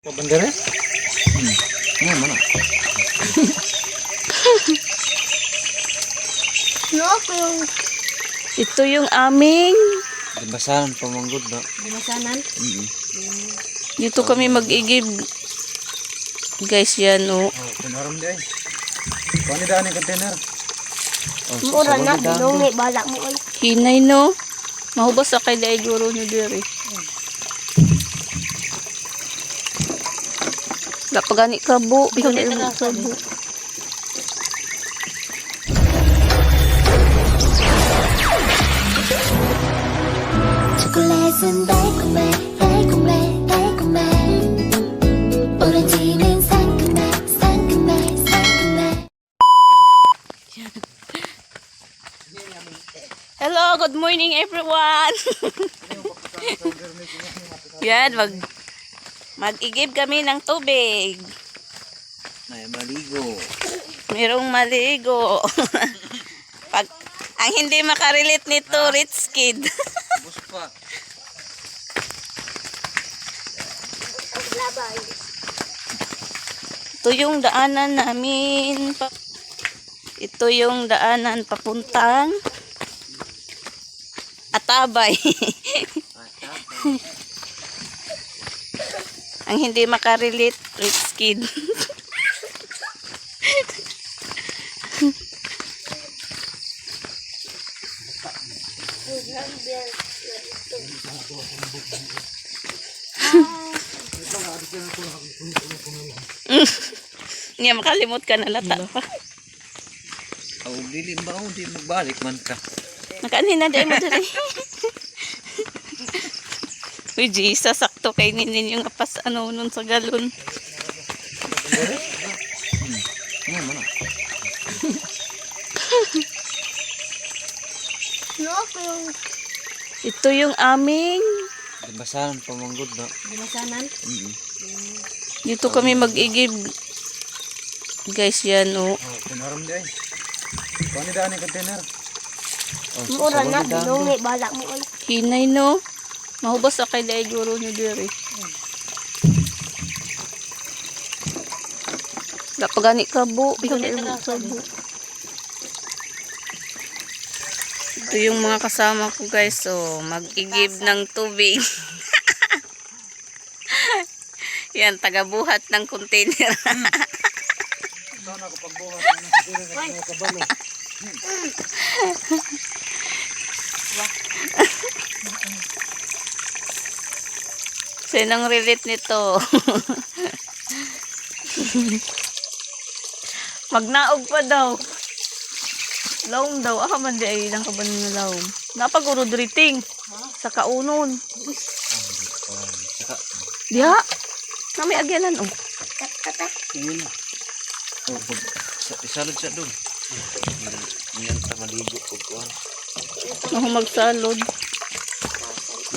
Bandera? Mana? Ito yung aming Dibasanan pamanggod na. Dimasanan? dito kami mag-igib. Guys, yan oh. Oh, pinaram di ay. Kuha ni daan yung container. Oh, Mura na, sabon ni daan dinungi, doon. balak mo ay. Hinay no. Mahubas sa kay dai guro ni diri. Gapagani kabo, ikaw na yung kabo. 초콜릿은 달콤해 달콤해 달콤해 오렌지는 상큼해 상큼해 상큼해. Hello, good morning everyone. Yan, mag-igib kami ng tubig. May maligo. Merong maligo. Pag ang hindi makarelate nito, rich kid. Bus pa. Ito yung daanan namin. Ito yung daanan papuntang Atabay. Ang hindi makarelate, rich kid. Nga makalimot ka na lata pa. Aw, dili ba ako di magbalik man ka. Nakanin na dahil mo dali. Uy, Jesus, sakto kay ninin yung apas ano nun sa galon. Mana? Ito yung aming Dibasanan pamanggod na. Dimasanan? dito kami mag-igib. Guys, yan oh. Oh, pinaram di ay. Kuha ni daan yung container. Oh, Mura sabon na, ni daan dinungi, doon. balak mo ay. Hinay no. Mahubas sa kay dai guro ni diri. Gapagani kabo, ikaw na yung kabo. Ito yung mga kasama ko guys, so mag-igib ng tubig. Yan, tagabuhat ng container. Sana ako pagbuhat ng container ng kabalo. Sinong relate nito? Magnaog pa daw. Laom daw. Aha man di ay ilang kaban na laom. Napaguro driting. Sa kaunon. Saka, Diha. Nami agyanan oh. tingin na. Oh, isalod siya doon. Ngayon ta maligo ko kuhan. Ako magsalod.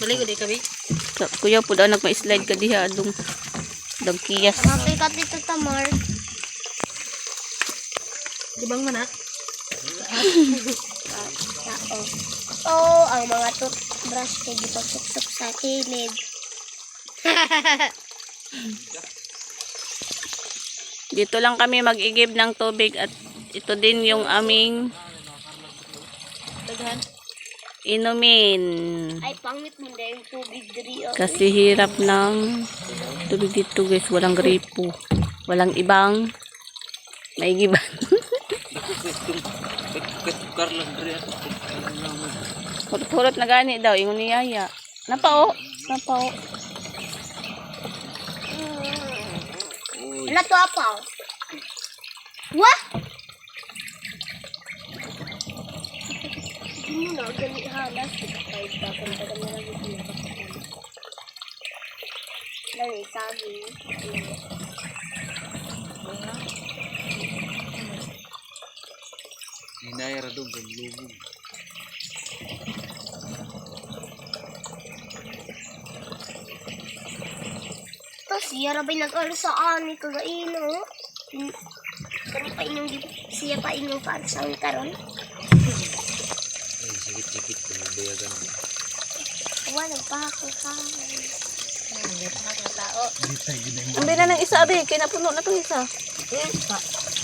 Maligo di kami. Kuya po daw nagma-slide ka diha adong dagkiyas. Kapit ka dito, Tamar. Di bang manak? Oo, ang mga toothbrush kay gipagsuksok sa kilid. Dito lang kami mag-igib ng tubig at ito din yung aming Daghan. inumin. Ay, pangit mo na yung tubig diri. Kasi hirap ng tubig dito guys. Walang gripo. Walang ibang maigiban. Ketukar lang diri ato. Hurot-hurot na gani daw. Ingon ni Yaya. Napao. Napao. Ano to apaw? Wah! Hindi mo na, gali halas. Kahit papunta ka na lang yung pinapakakan. Lari, sabi. Hinayara doon lubog. Tapos siya rabay nag-alasaan ni kagaino. Pero pa inyong siya pa inyong paalasaan karon. Ay, sikit-sikit kung bayagan. Wala pa ako ka. Ang bina ng isa, abi. Kinapuno na itong isa.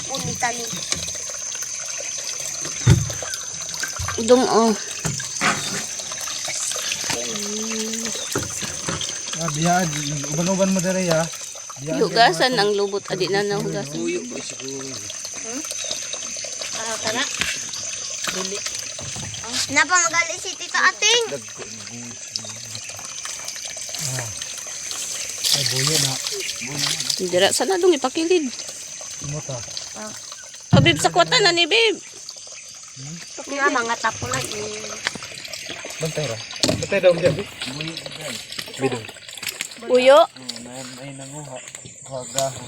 Unitan ni. Dum, oh. Biya, uban-uban mo dere ya. Hugasan ang lubot. Adi na na hugasan. Tuyo ba siguro? Kana? Napamagali si Tito Ating. Dagko na buhos. Ay, buyo na. Dira sana dong ipakilid. Sumuta. Habib sa kwata na ni babe. Nga mga tapo na Bantay ra. Bantay daw diyan. Buyo yan. Bidong. Uyo. May nanguha. Hagaho.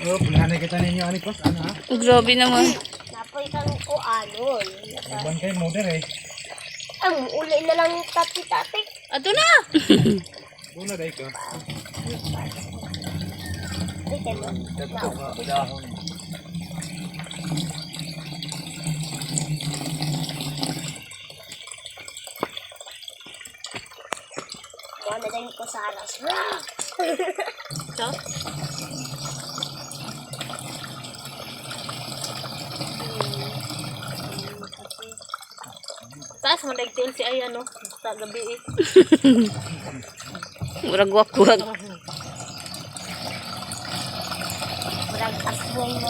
Oh, pulahan kita ninyo ani pas ana. Grabe naman. Napoy kang kuanon. Bantay mo dere. Ang uli na lang tati-tati. Ato na. Una dai ka. Ay, kaya Dagko nga dahon. mo na din ko sa aras. Ito? Taas mo nagtil si Aya, no? Sa gabi eh. Murag wakwag. Murag asway mo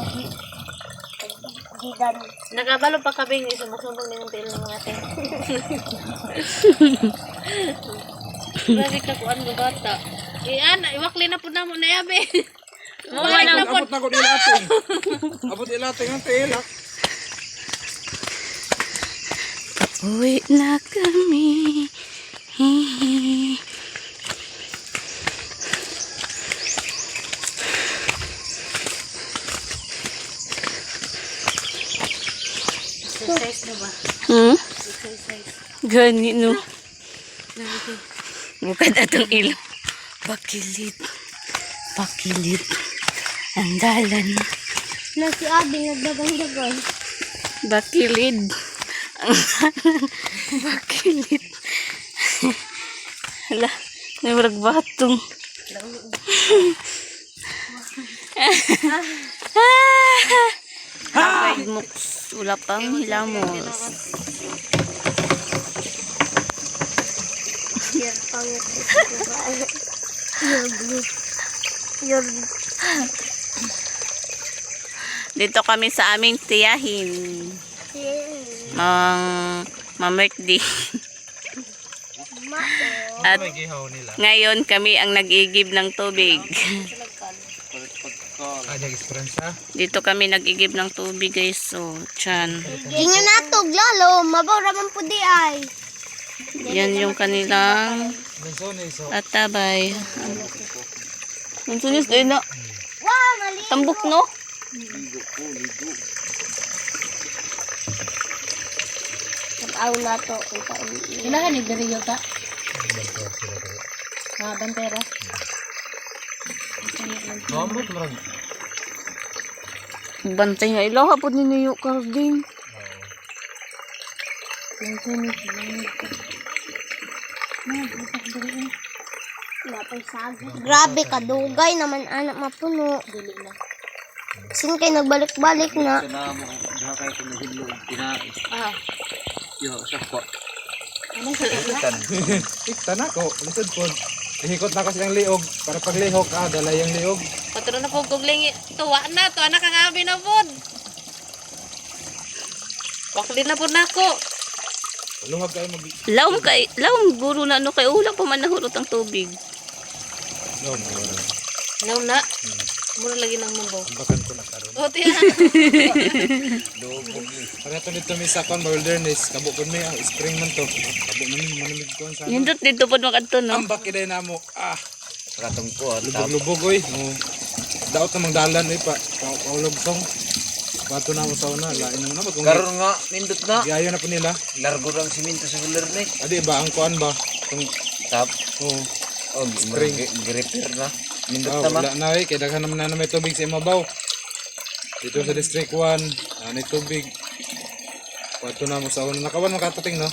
gidan. Nakabalo pa kabing ni sumusubong ni ng til ng mga te. Grabe ka kuan mo bata. Iwakli na po na mo na yabe. Mawala na po. Abot na ko dili ating. Abot ila ating ang tail. Uwi na kami. Exercise na ba? Gani no. Bukad atong ilo. Pakilid. Pakilid. Ang dalan. Na si Abi nagdagang-dagang. Bakilid. Bakilid. Hala, may marag batong. Abay moks, wala pang hilamos. Your pang your blue. Your Dito kami sa aming tiyahin. Birthday. At May gihaw nila. ngayon kami ang nag-igib ng tubig. Ada experience ha. Dito kami nag-igib ng tubig guys. So, tiyan. Gingan natog lalo, mabaw raman po di ay. Yan yung kanilang Menso ni so. atabay. Ang sunis doon na. Wow, mali. Tambok no? Nag-aw na to. Kailangan nagdariyo ta? Mga bantera. Kamot marag. Bantay nga ilaw hapon ni Niyo Karding. Grabe ka, dugay naman anak mapuno. Sing kay nagbalik-balik na. Sana mo diha kay kun hilog tinais. Yo sakwa. Ikta na ko, lisod po. Ihikot na ko silang liog para paglihok dala yung liog. Patro na po kugling tuwa na to anak ang abi na pod. Wakli na po nako. Lungag kayo mag Lawom guro na no kay ulang pa man nahurot ang tubig. no. Lawom na. Mura lagi ng mambo. Bakan ko na karon. O tiya. Para to dito mi sa kon wilderness, kabo kun mi ang spring man to. Kabo man mi manamig ko sa. Hindot dito pod makadto no. Ambak kiday namo. Katong ko Lubog-lubog oy. Daot na magdalan oy pa. Paulog tong. Pato na mo sa una, lain na mo na magkung. karon nga nindot na. Gayo na po nila. Largo rang simento sa huler ni. Adi ba ang kuan ba? Tung Tap. oh. Oh, Spring. Repair na. Nindot Oh, na ba? wala na eh, kaya daghan naman na may tubig sa imabaw. Dito sa District 1, may tubig. Pato na mo sa una. Nakawan makatating no?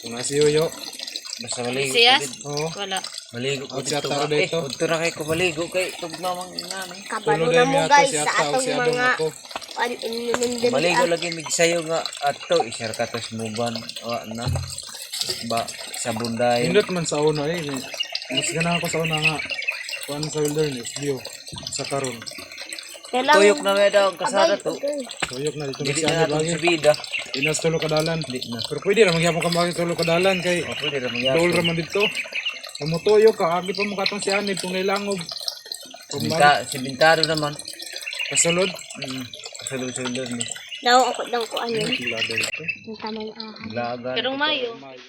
Kung nga si Yoyo. Basta maligo Siyas? ko dito. Oo. Wala. Maligo ko At si dito. Ataro dito. Udto na kayo ko maligo kay tugmamang namin. Kabalo Tulo na din mo yata guys si sa Ata o atong si Adong mga ako. inumin Maligo lagi mig sayo nga ato i-share ka tos muban o na ba sa bunday. Hindot man sa una eh. Mas ganahan ko sa una nga. Kuan sa wilderness view. Sa karon. Tuyok na may daw ang kasada to. Tuyok na dito Dili si na Ani natin lagi. subida. Inas tulo kadalan. Di na. Pero pwede ra magyapon ka magitulo kadalan kay O pwede na Dol mangyari. raman dito. Tumutuyo ka, agi pa mo katong si Ani itong nilangob. Si Bintado naman. Kasulod. Kasulod-sulod ni. daw ako daw ko ano. Lada dito. Ang tamang ahas. Lagan. Karong Mayo. Mayo.